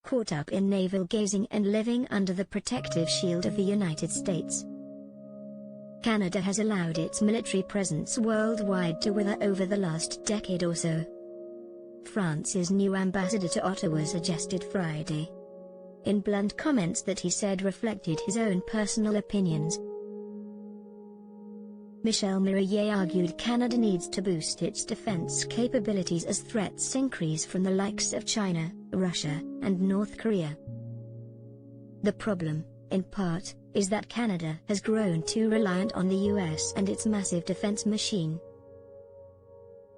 caught up in navel-gazing and living under the protective shield of the United States. Canada has allowed its military presence worldwide to wither over the last decade or so. France's new ambassador to Ottawa suggested Friday, in blunt comments that he said reflected his own personal opinions. Michel Mireille argued Canada needs to boost its defense capabilities as threats increase from the likes of China, Russia, and North Korea. The problem, in part, is that Canada has grown too reliant on the US and its massive defense machine.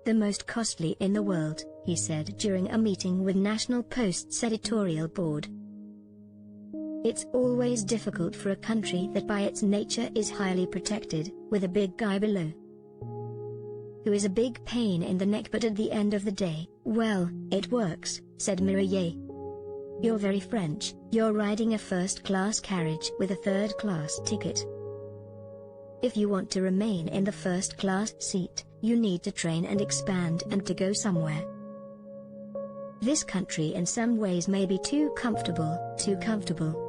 The most costly in the world, he said during a meeting with National Post's editorial board. It's always difficult for a country that by its nature is highly protected, with a big guy below, who is a big pain in the neck, but at the end of the day, well, it works, said Mireille. You're very French, you're riding a first-class carriage with a third-class ticket. If you want to remain in the first-class seat, you need to train and expand and to go somewhere. This country in some ways may be too comfortable, too comfortable.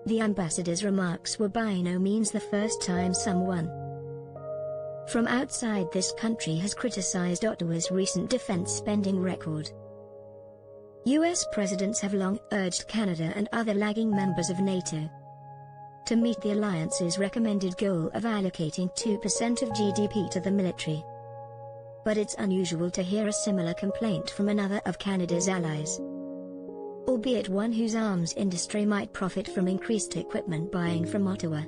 The ambassador's remarks were by no means the first time someone from outside this country has criticized Ottawa's recent defense spending record. US presidents have long urged Canada and other lagging members of NATO to meet the alliance's recommended goal of allocating 2% of GDP to the military. But it's unusual to hear a similar complaint from another of Canada's allies, albeit one whose arms industry might profit from increased equipment buying from Ottawa.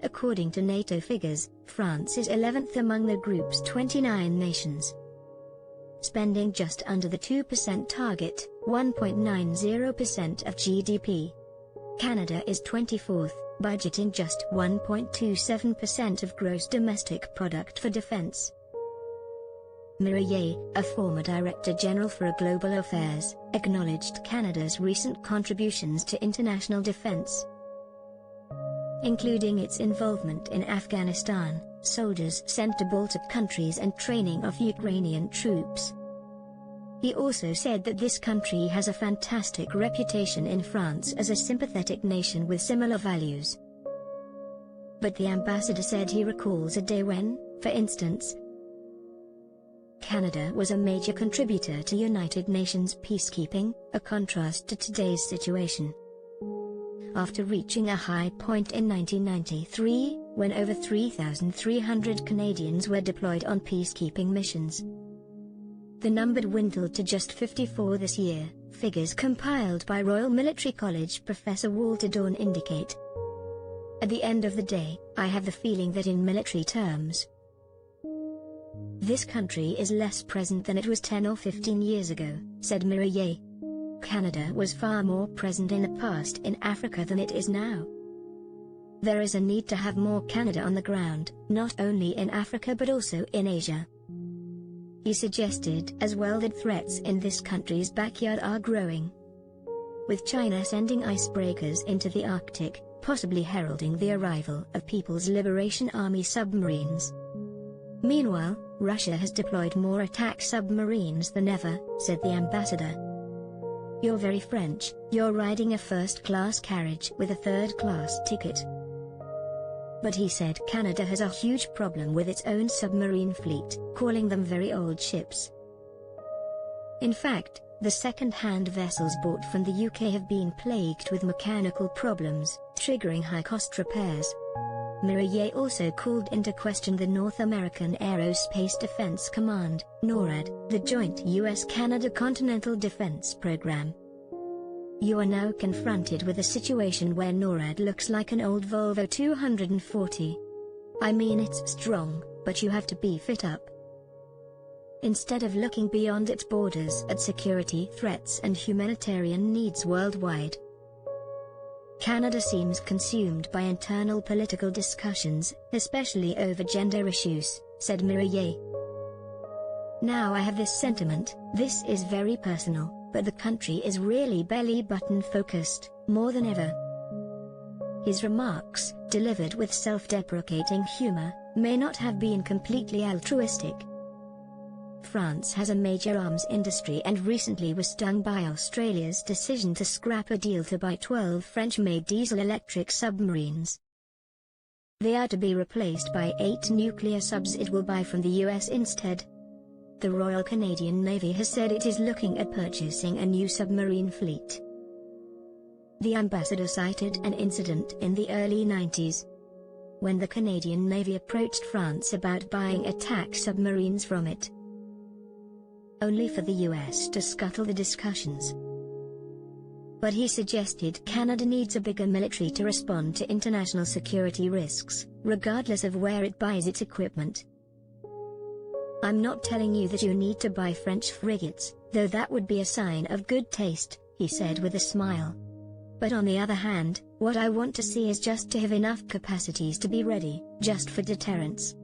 According to NATO figures, France is 11th among the group's 29 nations, spending just under the 2% target, 1.90% of GDP. Canada is 24th, budgeting just 1.27% of gross domestic product for defense. Mireille, a former Director General for Global Affairs, acknowledged Canada's recent contributions to international defense, including its involvement in Afghanistan, soldiers sent to Baltic countries and training of Ukrainian troops. He also said that this country has a fantastic reputation in France as a sympathetic nation with similar values. But the ambassador said he recalls a day when, for instance, Canada was a major contributor to United Nations peacekeeping, a contrast to today's situation. After reaching a high point in 1993, when over 3,300 Canadians were deployed on peacekeeping missions, the number dwindled to just 54 this year. Figures compiled by Royal Military College Professor Walter Dawn indicate. At the end of the day, I have the feeling that in military terms, this country is less present than it was 10 or 15 years ago, said Mireille. Canada was far more present in the past in Africa than it is now. There is a need to have more Canada on the ground, not only in Africa but also in Asia. He suggested as well that threats in this country's backyard are growing, with China sending icebreakers into the Arctic, possibly heralding the arrival of People's Liberation Army submarines. Meanwhile, Russia has deployed more attack submarines than ever, said the ambassador. You're very French, you're riding a first-class carriage with a third-class ticket. But he said Canada has a huge problem with its own submarine fleet, calling them very old ships. In fact, the second-hand vessels bought from the UK have been plagued with mechanical problems, triggering high-cost repairs. Mireille also called into question the North American Aerospace Defense Command, NORAD, the joint US-Canada Continental Defense Program. You are now confronted with a situation where NORAD looks like an old Volvo 240. I mean, it's strong, but you have to beef it up. Instead of looking beyond its borders at security threats and humanitarian needs worldwide, Canada seems consumed by internal political discussions, especially over gender issues, said Mireille. Now I have this sentiment, this is very personal, but the country is really belly-button focused, more than ever. His remarks, delivered with self-deprecating humor, may not have been completely altruistic. France has a major arms industry and recently was stung by Australia's decision to scrap a deal to buy 12 French-made diesel-electric submarines. They are to be replaced by 8 nuclear subs it will buy from the US instead. The Royal Canadian Navy has said it is looking at purchasing a new submarine fleet. The ambassador cited an incident in the early 90s, when the Canadian Navy approached France about buying attack submarines from it, only for the US to scuttle the discussions. But he suggested Canada needs a bigger military to respond to international security risks, regardless of where it buys its equipment. "I'm not telling you that you need to buy French frigates, though that would be a sign of good taste," he said with a smile. "But on the other hand, what I want to see is just to have enough capacities to be ready, just for deterrence."